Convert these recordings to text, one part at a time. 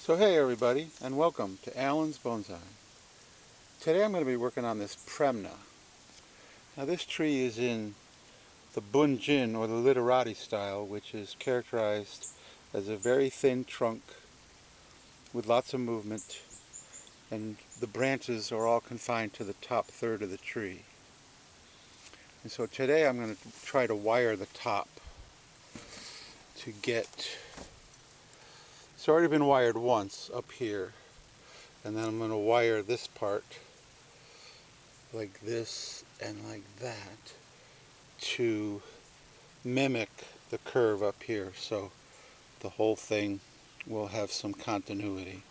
So hey everybody, and welcome to Alan's Bonsai. Today I'm going to be working on this Premna. Now this tree is in the Bunjin or the literati style, which is characterized as a very thin trunk with lots of movement, and the branches are all confined to the top third of the tree. And so today I'm going to try to wire the top to get... It's already been wired once up here, and then I'm going to wire this part like this and like that to mimic the curve up here, so the whole thing will have some continuity.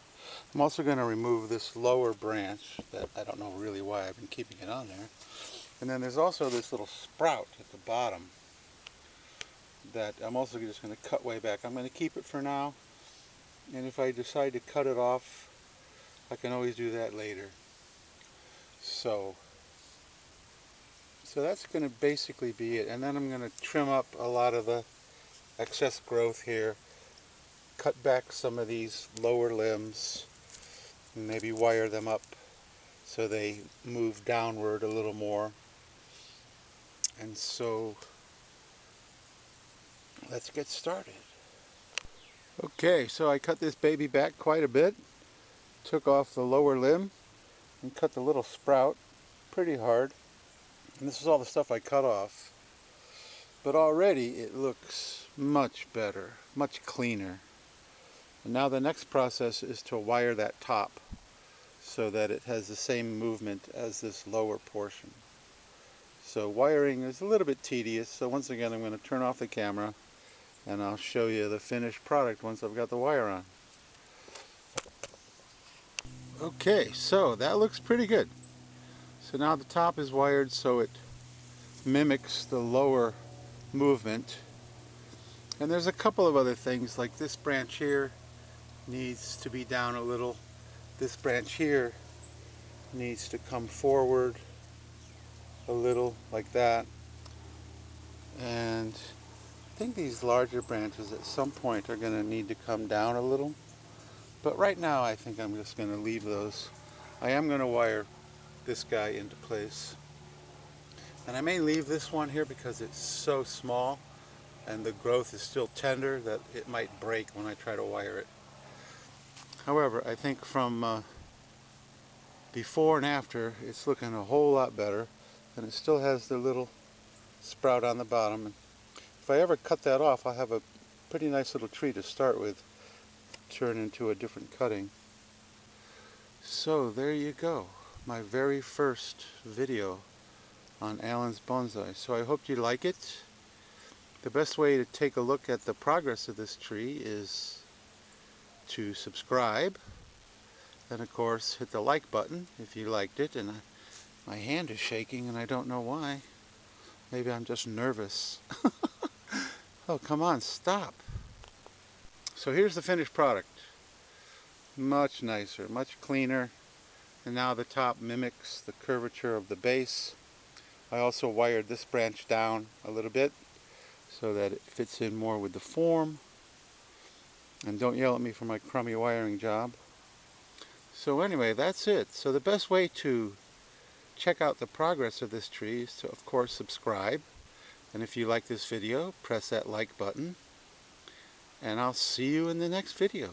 I'm also going to remove this lower branch that I don't know really why I've been keeping it on there. And then there's also this little sprout at the bottom that I'm also just going to cut way back. I'm going to keep it for now, and if I decide to cut it off, I can always do that later. So that's going to basically be it. And then I'm going to trim up a lot of the excess growth here, cut back some of these lower limbs, and maybe wire them up so they move downward a little more. And so let's get started. Okay, so I cut this baby back quite a bit, took off the lower limb and cut the little sprout pretty hard. And this is all the stuff I cut off. But already it looks much better, much cleaner. And now the next process is to wire that top so that it has the same movement as this lower portion. So wiring is a little bit tedious, so once again I'm going to turn off the camera and I'll show you the finished product once I've got the wire on. Okay, so that looks pretty good. So now the top is wired so it mimics the lower movement. And there's a couple of other things, like this branch here needs to be down a little. This branch here needs to come forward a little, like that. And I think these larger branches at some point are going to need to come down a little. But right now I think I'm just going to leave those. I am going to wire this guy into place. And I may leave this one here because it's so small and the growth is still tender that it might break when I try to wire it. However, I think from before and after, it's looking a whole lot better, and it still has the little sprout on the bottom. And if I ever cut that off, I'll have a pretty nice little tree to start with, turn into a different cutting. So there you go, my very first video on Alan's Bonsai. So I hope you like it. The best way to take a look at the progress of this tree is to subscribe, and of course hit the like button if you liked it. And my hand is shaking and I don't know why. Maybe I'm just nervous. Oh, come on, stop. So here's the finished product. Much nicer, much cleaner, and now the top mimics the curvature of the base. I also wired this branch down a little bit so that it fits in more with the form. And don't yell at me for my crummy wiring job. So anyway, that's it. So the best way to check out the progress of this tree is to, of course, subscribe. And if you like this video, press that like button. And I'll see you in the next video.